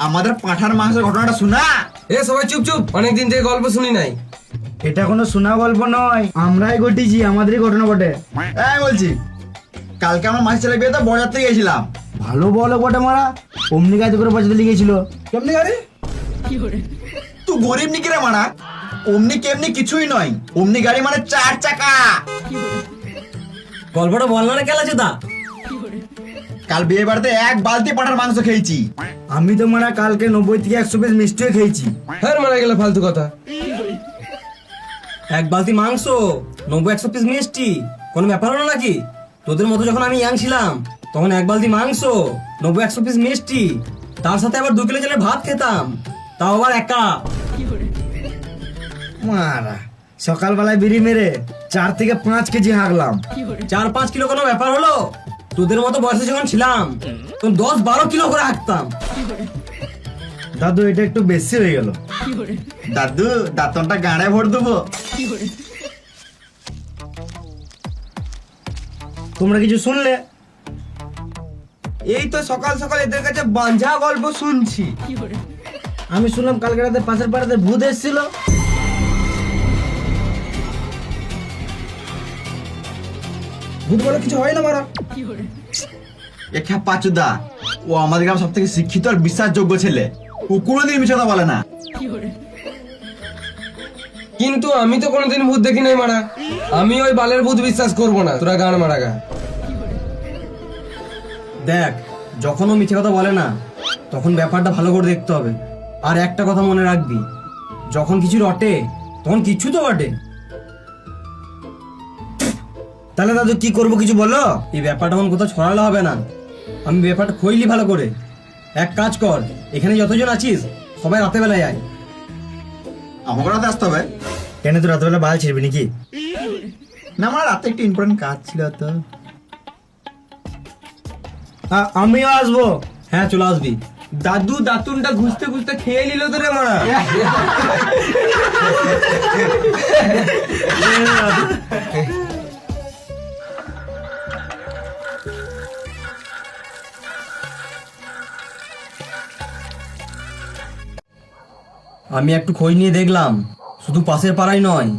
আমাদের পাঁঠার মাংসের ঘটনাটা শোনা। এ সবাই চুপ চুপ, অনেকদিন থেকে গল্প শুনি নাই। এটা কোনো শোনা গল্প নয়, আমরাই ঘটিয়েছি, আমাদেরই ঘটনা বটে। এই বলছি, কালকে আমার মাসি ছেলে বিয়েতে বরযাত্রী গেছিলাম। ভালো বলো বটে মারা, অমনি গাড়ি করে পয়সা দিয়ে গেছিল। কেমনি গাড়ি? তুই গরিব নাকি রে মানা? অমনি কেমনি কিছুই নয়, অমনি গাড়ি মানে 4 চাকা। গল্পটা বল না কেলা চোদা। কাল বিয়ে বাড়িতে 1 বালতি পাঁঠার মাংস খেয়েছি। আমি তো মারা কালকে 90 থেকে 100 পিস মিষ্টিও খেয়েছি। হ্যাঁ মারা গেলে ফালতু কথা। 1 বালতি মাংস, 90-100 পিস মিষ্টি, কোনো ব্যাপার হলো নাকি? তোদের মতো যখন আমি ইয়াং ছিলাম তখন 1 বালতি মাংস, 90-100 পিস মিষ্টি, তার সাথে আবার 2 কিলো চালের ভাত খেতাম, তাও আবার একা। মারা সকালবেলায় বিড়ি মেরে 4 থেকে 5 কেজি হাঁকলাম। 4-5 কিলো কোনো ব্যাপার হলো? তোদের মতো বয়সে যখন ছিলাম তখন 10-12 কিলো করে হাঁকতাম। দাদু এটা একটু বেশি হয়ে গেল। দাদু দাঁতনটা গাড়ে ভর দেবো। তোমরা কিছু শুনলে? এই তো সকাল সকাল এদের কাছে বাঞ্ঝা গল্প শুনছি। আমি শুনলাম কালকে রাতে পাশের পাড়াতে ভূত এসেছিল। ভূত বলে কিছু হয় না মারা। এখা পাচুদা, ও আমাদের গ্রাম সব থেকে শিক্ষিত আর বিশ্বাসযোগ্য ছেলে। ও কোনোদিন মিছে কথা বলে না। কিন্তু আমি তো কোনোদিন ভূত দেখি নাই মারা। আমি ওই বালের ভূত বিশ্বাস করবো না, তোরা গান মারা গা। দেখ, যখন ও মিথ্যে কথা বলে না তখন ব্যাপারটা ভালো করে দেখতে হবে। আর একটা কথা মনে রাখবি, যখন কিছু রটে তখন কিচ্ছু তো বটে। তাহলে দাদু কি করবো কিছু বলো? এই ব্যাপারটা এখন কোথাও ছড়ালে হবে না, আমি ব্যাপারটা খইলি ভালো করে। এক কাজ কর, এখানে যতজন আছিস সবাই রাতে বেলায় আয়। আমাকে রাতে আসতে হবে? কেন তো রাতবেলা বাল ছিড়বি নাকি? না, আমার রাতে একটু ইম্পর্টেন্ট কাজ ছিল তো। আমিও আসবো। হ্যাঁ, চলে আসবি। দাদু দাতুনটা ঘুষতে ঘুষতে খেয়ে নিল তো রে মারা। আমি একটু খোঁজ নিয়ে দেখলাম, শুধু পাশের পাড়ায় নয়,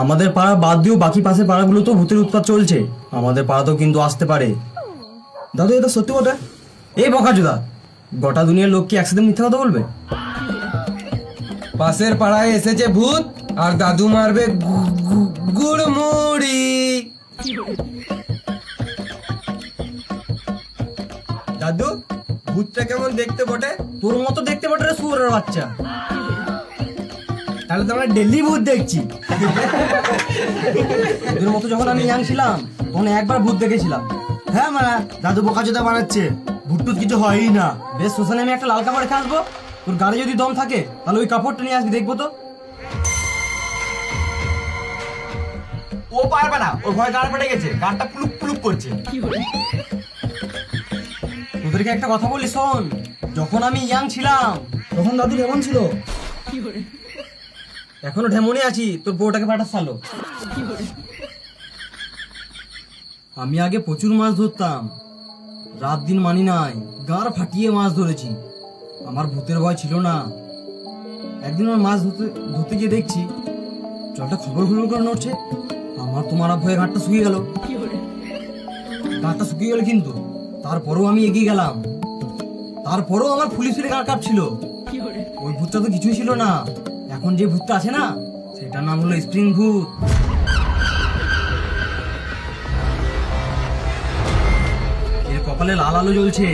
আমাদের পাড়া বাদ দিয়েও বাকি পাশের পাড়াগুলোতেও ভূতের উৎপাত চলছে। আমাদের পাড়াতেও কিন্তু আসতে পারে। দাদু এটা সত্যি কথা? এই বকাচোদা, গোটা দুনিয়ার লোক কি একসাথে মিথ্যা কথা বলবে? পাশের পাড়ায় এসেছে ভূত আর দাদু মারবে গুড়মুড়ি। দাদু, ভূতটা কেমন দেখতে বটে? তোর মতো দেখতে পারে রে শুয়োরের বাচ্চা। তাহলে তো আমরা ডেলি ভূত দেখছি। তোর মতো যখন আমি ইয়াং ছিলাম তখন একবার ভূত দেখেছিলাম। হ্যাঁ মারা, দাদু বোকাচোদা বানাচ্ছে, ভূত টুত কিছু হয়ই না। বেশ, শ্মশানে আমি একটা লাল কাপড় রেখে আসবো, তোর গাড়ি যদি দম থাকে তাহলে ওই কাপড়টা নিয়ে আসবি, দেখবো তো। ও পারবে না, ওর ভয় গাড় পেটে গেছে, গাড়টা পুলুক পুলুক করছে। তোদেরকে একটা কথা বলি শোন, যখন আমি ইয়াং ছিলাম তখন দাদু কেমন ছিল? এখনো ঢেমনে আছি, তোর বউটাকে পাঠাস সালো। আমি আগে প্রচুর মাছ ধরতাম, রাত দিন মানি নাই, গাড় ফাটিয়ে মাছ ধরেছি। আমার ভূতের ভয় ছিল না। একদিন আমার মাছ ধরতে গিয়ে দেখছি জলটা খবর করে নড়ছে। আমার তো মারা ভয়ে ঘাটটা শুকিয়ে গেল। ঘাটটা শুকিয়ে গেল, কিন্তু তারপরেও আমি এগিয়ে গেলাম। তারপরেও আমার ফুলি ফুলি গাড় কাঁপছিল। ওই ভূতটা তো কিছুই ছিল না। এখন যে ভূতটা আছে না, সেটার নাম হলো স্প্রিং ভূত। এর কপালে লাল আলো জ্বলছে,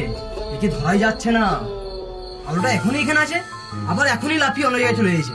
একে ধরাই যাচ্ছে না। আলোটা এখনই এখানে আছে, আবার এখনই লাফিয়ে অন্য জায়গায় চলে গেছে।